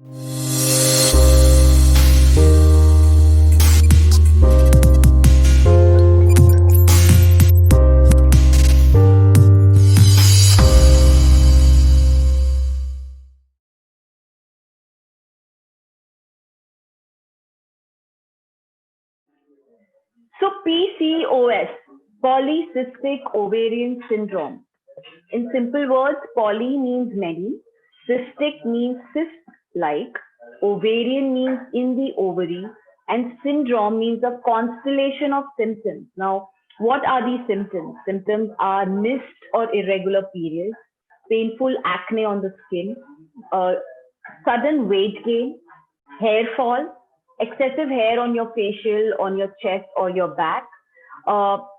So PCOS, polycystic ovarian syndrome. In simple words, poly means many, cystic means cyst-like, ovarian means in the ovary, and syndrome means a constellation of symptoms. Now, what are these symptoms? Symptoms are missed or irregular periods, painful acne on the skin, uh, sudden weight gain, hair fall, excessive hair on your facial, on your chest or your back,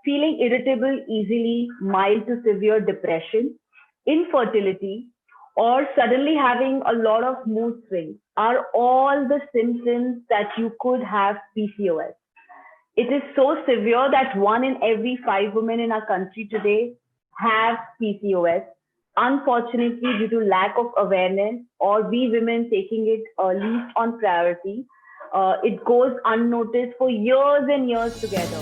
feeling irritable easily, mild to severe depression, infertility, or suddenly having a lot of mood swings are all the symptoms that you could have PCOS. It is so severe that 1 in every 5 women in our country today have PCOS. Unfortunately, due to lack of awareness or we women taking it least on priority, it goes unnoticed for years and years together.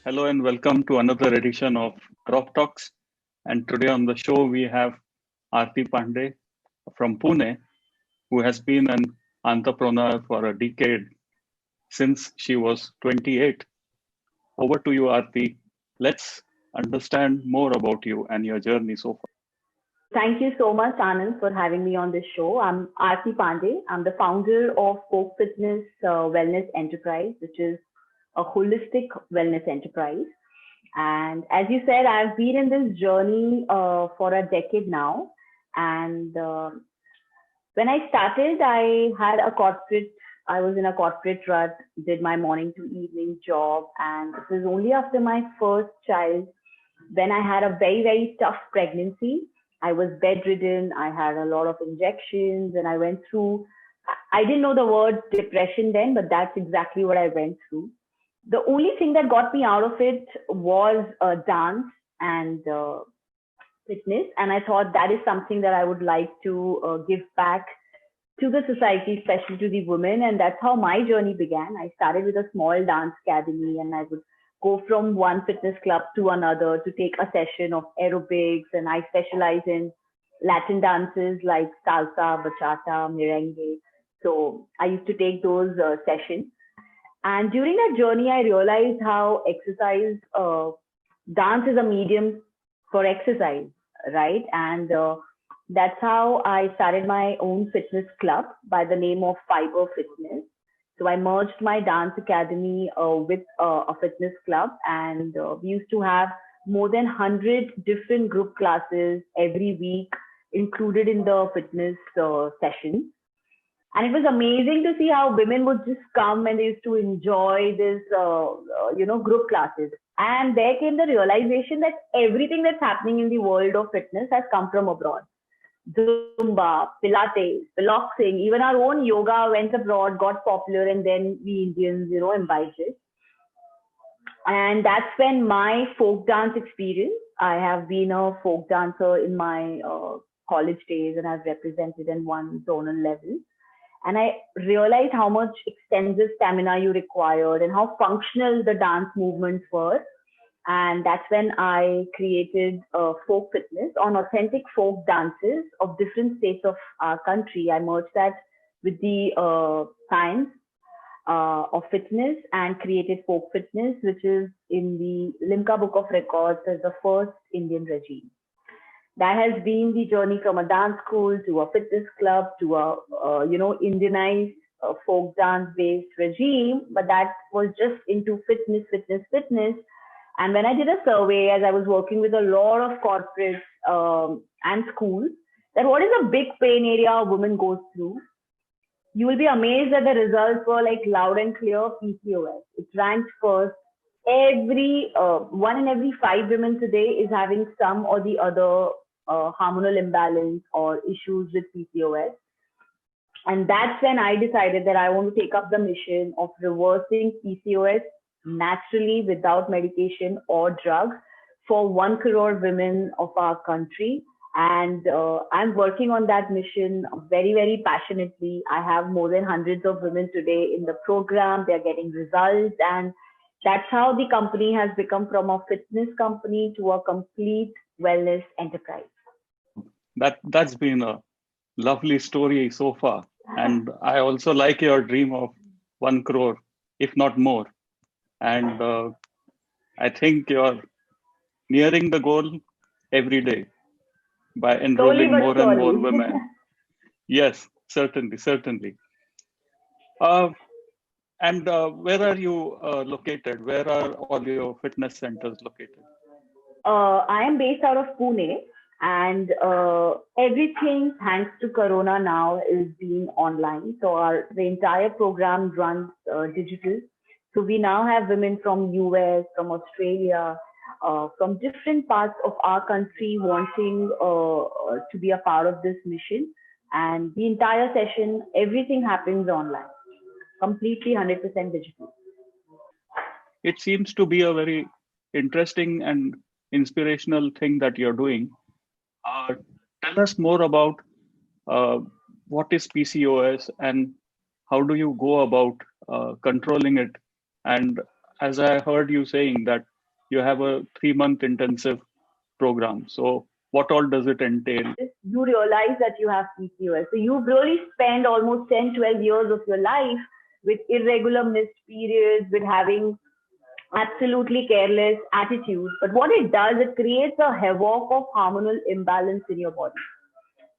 Hello and welcome to another edition of ROPTalks. And today on the show, we have Aarti Pandey from Pune, who has been an entrepreneur for a decade since she was 28. Over to you, Aarti. Let's understand more about you and your journey so far. Thank you so much, Anand, for having me on this show. I'm Aarti Pandey. I'm the founder of FolkFitness Wellness Enterprise, which is a holistic wellness enterprise. And as you said, I've been in this journey for a decade now. And when I started, I was in a corporate rut, did my morning to evening job. And it was only after my first child, when I had a very, very tough pregnancy. I was bedridden. I had a lot of injections and I went through, I didn't know the word depression then, but that's exactly what I went through. The only thing that got me out of it was dance and fitness. And I thought that is something that I would like to give back to the society, especially to the women. And that's how my journey began. I started with a small dance academy and I would go from one fitness club to another to take a session of aerobics. And I specialize in Latin dances like salsa, bachata, merengue. So I used to take those sessions. And during that journey, I realized how exercise, dance is a medium for exercise, right? And that's how I started my own fitness club by the name of Fiber Fitness. So I merged my dance academy with a fitness club, and we used to have more than 100 different group classes every week included in the fitness sessions. And it was amazing to see how women would just come and they used to enjoy this, group classes. And there came the realization that everything that's happening in the world of fitness has come from abroad. Zumba, Pilates, piloxing, even our own yoga went abroad, got popular, and then we Indians, imbibed it. And that's when my folk dance experience, I have been a folk dancer in my college days and I've represented in one zonal level. And I realized how much extensive stamina you required and how functional the dance movements were. And that's when I created Folk Fitness on authentic folk dances of different states of our country. I merged that with the science of fitness and created Folk Fitness, which is in the Limca Book of Records as the first Indian regime. That has been the journey from a dance school to a fitness club to a Indianized folk dance based regime, but that was just into fitness. And when I did a survey, as I was working with a lot of corporates and schools, that what is a big pain area a woman goes through, you will be amazed that the results were like loud and clear: PCOS. It ranked first. 1 in every 5 women today is having some or the other hormonal imbalance or issues with PCOS. And that's when I decided that I want to take up the mission of reversing PCOS naturally without medication or drugs for 1 crore women of our country. And I'm working on that mission very, very passionately. I have more than hundreds of women today in the program. They're getting results. And that's how the company has become from a fitness company to a complete wellness enterprise. That's been a lovely story so far. And I also like your dream of 1 crore, if not more. And I think you're nearing the goal every day by enrolling more and more women. Yes, certainly. And where are you located? Where are all your fitness centers located? I am based out of Pune, and everything, thanks to Corona now, is being online. So the entire program runs digital. So we now have women from US, from Australia, from different parts of our country wanting to be a part of this mission. And the entire session, everything happens online, completely 100% digital. It seems to be a very interesting and inspirational thing that you're doing. Tell us more about what is PCOS and how do you go about controlling it? And as I heard you saying that you have a 3-month intensive program. So what all does it entail? You realize that you have PCOS. So you really spend almost 10, 12 years of your life with irregular missed periods, with having absolutely careless attitude. But what it does, it creates a havoc of hormonal imbalance in your body.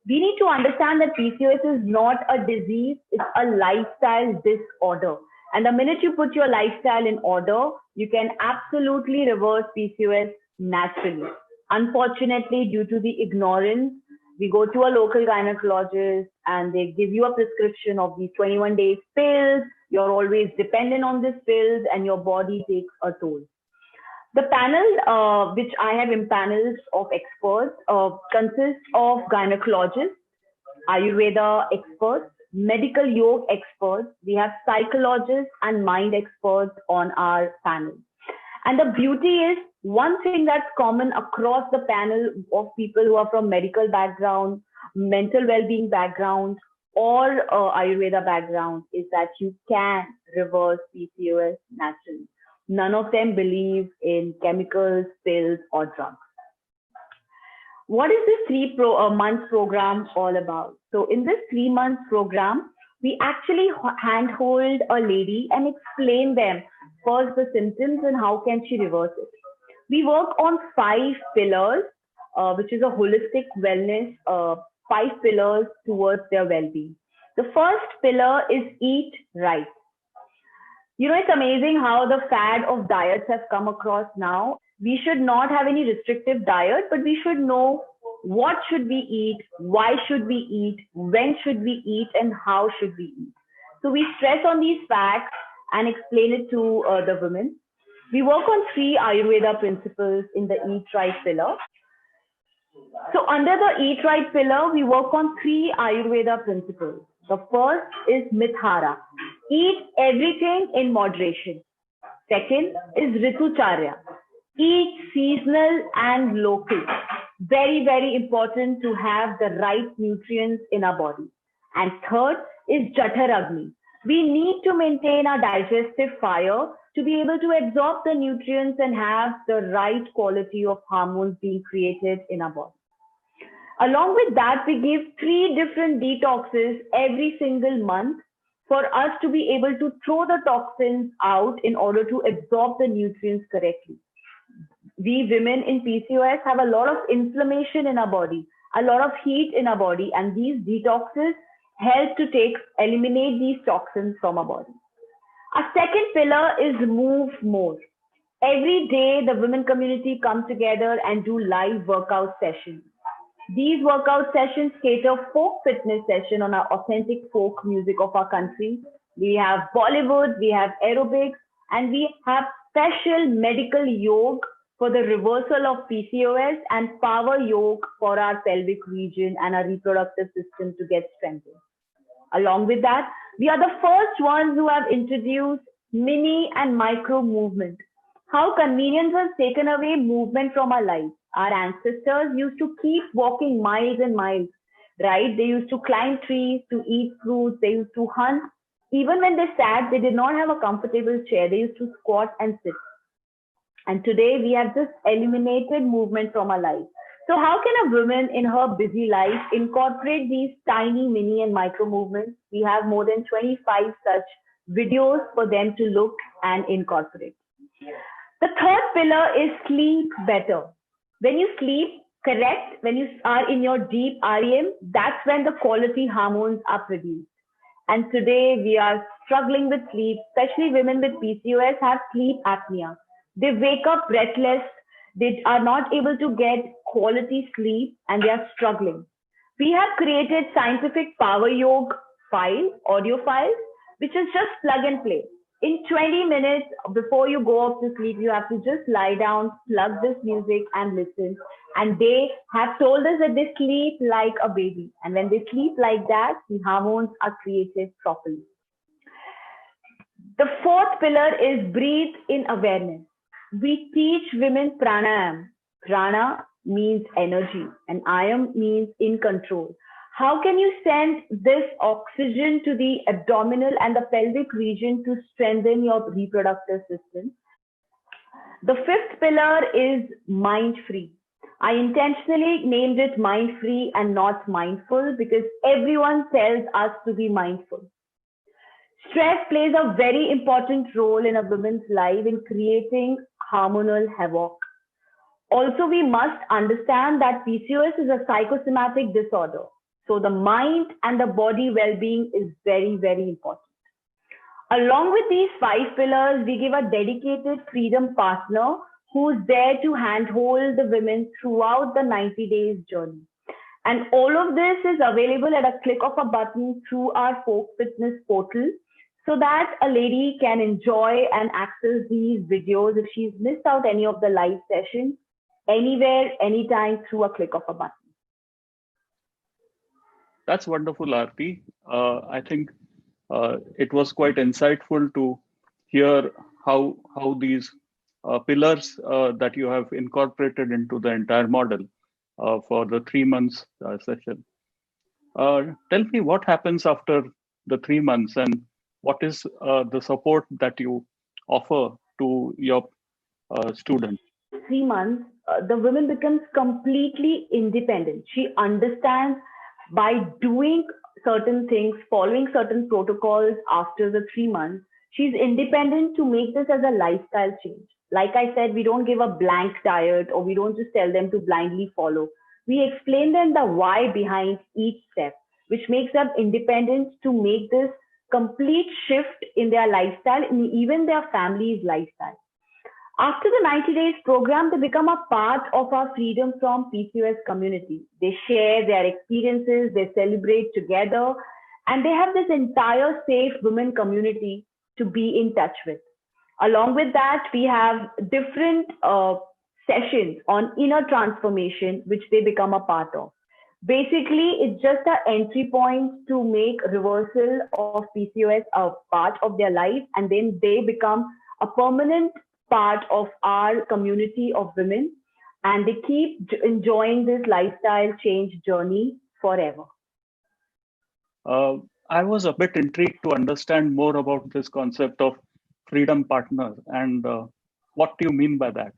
We need to understand that PCOS is not a disease, it's a lifestyle disorder. And the minute you put your lifestyle in order, you can absolutely reverse PCOS naturally. Unfortunately, due to the ignorance, we go to a local gynecologist and they give you a prescription of these 21-day pills. You're always dependent on these pills and your body takes a toll. The panel, which I have impaneled of experts, consists of gynecologists, Ayurveda experts, medical yoga experts. We have psychologists and mind experts on our panel. And the beauty is, one thing that's common across the panel of people who are from medical background, mental well-being background, or Ayurveda background is that you can reverse PCOS naturally. None of them believe in chemicals, pills, or drugs. What is this 3-month program all about? So in this 3-month program, we actually handhold a lady and explain them first the symptoms and how can she reverse it. We work on 5 pillars, which is a holistic wellness, 5 pillars towards their well-being. The first pillar is eat right. You know, it's amazing how the fad of diets have come across now. We should not have any restrictive diet, but we should know what should we eat, why should we eat, when should we eat, and how should we eat. So we stress on these facts and explain it to the women. We work on 3 Ayurveda principles in the Eat Right pillar. So under the Eat Right pillar, we work on 3 Ayurveda principles. The first is Mithara. Eat everything in moderation. Second is Ritucharya. Eat seasonal and local. Very, very important to have the right nutrients in our body. And third is Jataragni. We need to maintain our digestive fire to be able to absorb the nutrients and have the right quality of hormones being created in our body. Along with that, we give 3 different detoxes every single month for us to be able to throw the toxins out in order to absorb the nutrients correctly. We women in PCOS have a lot of inflammation in our body, a lot of heat in our body, and these detoxes help to eliminate these toxins from our body. Our second pillar is move more. Every day, the women community come together and do live workout sessions. These workout sessions cater folk fitness session on our authentic folk music of our country. We have Bollywood, we have aerobics, and we have special medical yoga for the reversal of PCOS and power yoga for our pelvic region and our reproductive system to get strengthened. Along with that, we are the first ones who have introduced mini and micro movement. How convenience has taken away movement from our lives. Our ancestors used to keep walking miles and miles, right? They used to climb trees to eat fruits, they used to hunt. Even when they sat, they did not have a comfortable chair. They used to squat and sit. And today we have just eliminated movement from our life. So how can a woman in her busy life incorporate these tiny mini and micro movements? We have more than 25 such videos for them to look and incorporate. The third pillar is sleep better. When you sleep correct, when you are in your deep REM, that's when the quality hormones are produced. And today we are struggling with sleep, especially women with PCOS have sleep apnea. They wake up breathless, they are not able to get quality sleep, and they are struggling. We have created scientific power yoga audio files, which is just plug and play. In 20 minutes before you go off to sleep, you have to just lie down, plug this music and listen. And they have told us that they sleep like a baby. And when they sleep like that, the hormones are created properly. The fourth pillar is breathe in awareness. We teach women pranayam. Prana means energy and ayam means in control. How can you send this oxygen to the abdominal and the pelvic region to strengthen your reproductive system? The fifth pillar is mind-free. I intentionally named it mind-free and not mindful because everyone tells us to be mindful. Stress plays a very important role in a woman's life in creating hormonal havoc. Also, we must understand that PCOS is a psychosomatic disorder. So the mind and the body well-being is very, very important. Along with these 5 pillars, we give a dedicated freedom partner who's there to handhold the women throughout the 90 days journey. And all of this is available at a click of a button through our FolkFitness portal so that a lady can enjoy and access these videos if she's missed out any of the live sessions anywhere, anytime through a click of a button. That's wonderful, Aarti. I think it was quite insightful to hear how these pillars that you have incorporated into the entire model for the 3 months session. Tell me what happens after the 3 months and what is the support that you offer to your students? 3 months, the woman becomes completely independent. She understands by doing certain things, following certain protocols after the 3 months, she's independent to make this as a lifestyle change. Like I said, we don't give a blank diet or we don't just tell them to blindly follow. We explain them the why behind each step, which makes them independent to make this complete shift in their lifestyle and even their family's lifestyle. After the 90 days program, they become a part of our Freedom from PCOS community. They share their experiences, they celebrate together, and they have this entire safe women community to be in touch with. Along with that, we have different sessions on inner transformation, which they become a part of. Basically, it's just an entry point to make reversal of PCOS a part of their life, and then they become a permanent part of our community of women, and they keep enjoying this lifestyle change journey forever. I was a bit intrigued to understand more about this concept of freedom partner and what do you mean by that?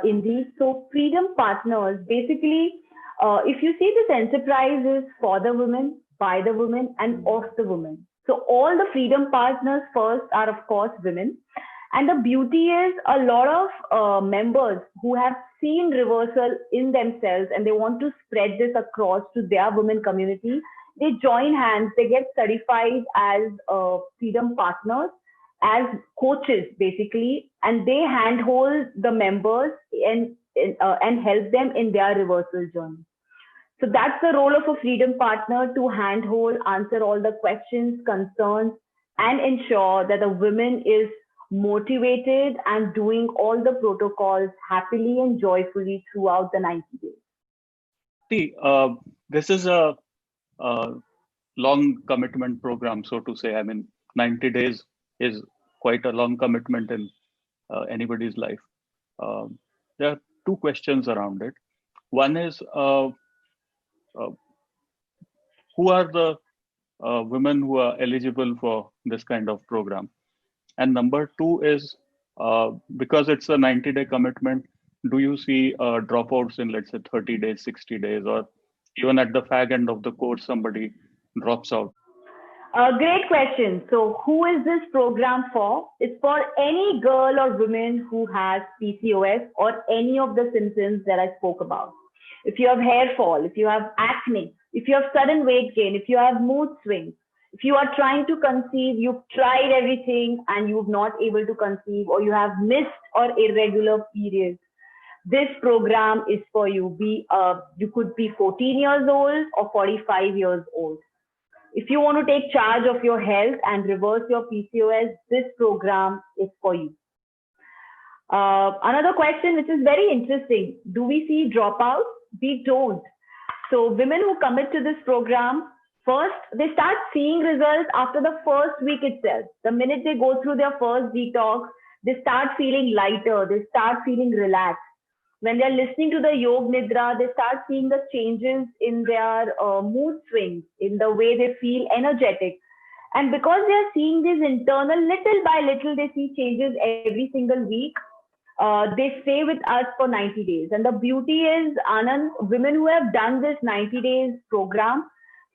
Indeed. So freedom partners, basically, if you see this enterprise is for the women, by the women, and of the women. So all the freedom partners first are, of course, women. And the beauty is a lot of members who have seen reversal in themselves and they want to spread this across to their women community. They join hands, they get certified as freedom partners, as coaches basically, and they handhold the members and help them in their reversal journey. So that's the role of a freedom partner, to handhold, answer all the questions, concerns, and ensure that the woman is motivated and doing all the protocols happily and joyfully throughout the 90 days. See, this is a long commitment program, so to say. I mean, 90 days is quite a long commitment in anybody's life. There are two questions around it. One is, who are the women who are eligible for this kind of program? And number two is, because it's a 90-day commitment, do you see dropouts in, let's say, 30 days, 60 days, or even at the fag end of the course, somebody drops out? Great question. So who is this program for? It's for any girl or woman who has PCOS or any of the symptoms that I spoke about. If you have hair fall, if you have acne, if you have sudden weight gain, if you have mood swings, if you are trying to conceive, you've tried everything and you've not able to conceive, or you have missed or irregular periods, this program is for you. You could be 14 years old or 45 years old. If you want to take charge of your health and reverse your PCOS, this program is for you. Another question, which is very interesting. Do we see dropouts? We don't. So women who commit to this program, first, they start seeing results after the first week itself. The minute they go through their first detox, they start feeling lighter. They start feeling relaxed. When they're listening to the Yog Nidra, they start seeing the changes in their mood swings, in the way they feel energetic. And because they're seeing these internal, little by little, they see changes every single week. They stay with us for 90 days. And the beauty is, Anand, women who have done this 90 days program,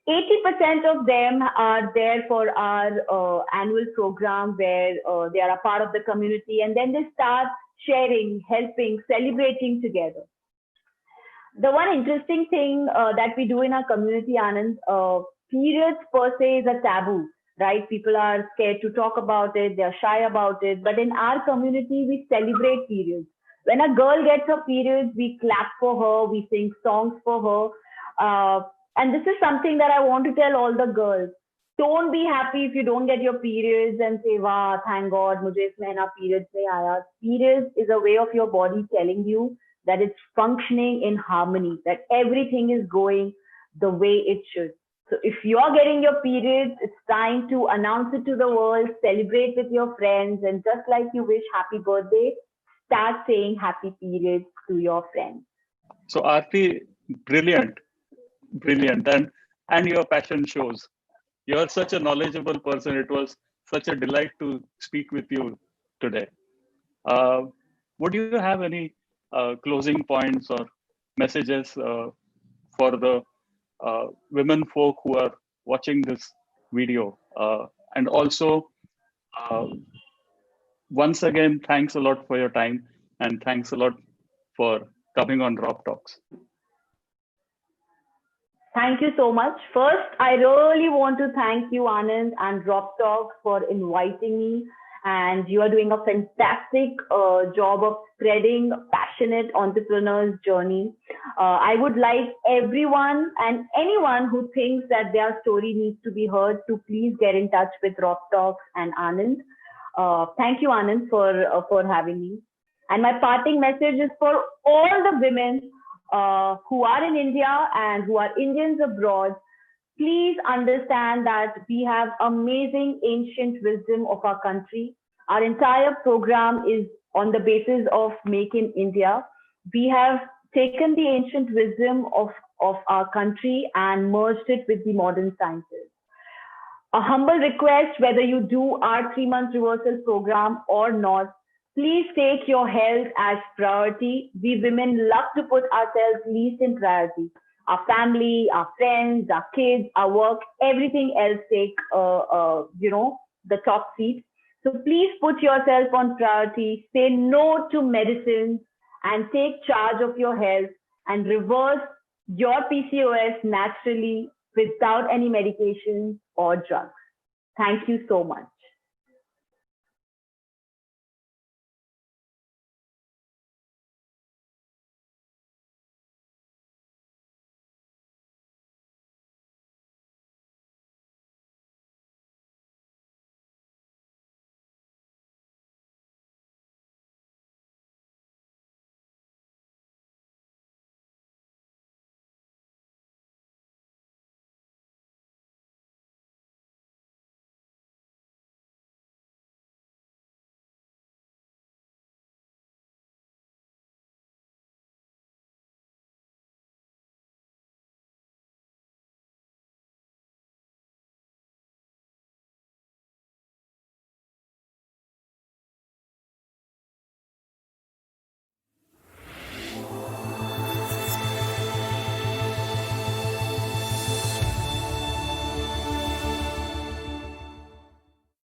80% of them are there for our annual program where they are a part of the community, and then they start sharing, helping, celebrating together. The one interesting thing that we do in our community, Anand, periods per se is a taboo, right? People are scared to talk about it, they're shy about it. But in our community, we celebrate periods. When a girl gets her periods, we clap for her, we sing songs for her. And this is something that I want to tell all the girls. Don't be happy if you don't get your periods and say, wow, thank God, mujhe is mahina periods nahi aaya. Periods is a way of your body telling you that it's functioning in harmony, that everything is going the way it should. So if you're getting your periods, it's time to announce it to the world, celebrate with your friends, and just like you wish happy birthday, start saying happy periods to your friends. So Aarti, brilliant, and your passion shows. You're such a knowledgeable person. It was such a delight to speak with you today. Would you have any closing points or messages for the women folk who are watching this video? And also, once again, thanks a lot for your time, and thanks a lot for coming on ROPTalks. Thank you so much. First, I really want to thank you, Anand and ROPTalks, for inviting me. And you are doing a fantastic job of spreading passionate entrepreneurs' journey. I would like everyone and anyone who thinks that their story needs to be heard to please get in touch with ROPTalks and Anand. Thank you, Anand, for having me. And my parting message is for all the women who are in India and who are Indians abroad. Please understand that we have amazing ancient wisdom of our country. Our entire program is on the basis of Make in India. We have taken the ancient wisdom of our country and merged it with the modern sciences. A humble request, whether you do our 3-month reversal program or not, please take your health as priority. We women love to put ourselves least in priority. Our family, our friends, our kids, our work, everything else take, the top seat. So please put yourself on priority, say no to medicines, and take charge of your health and reverse your PCOS naturally without any medications or drugs. Thank you so much.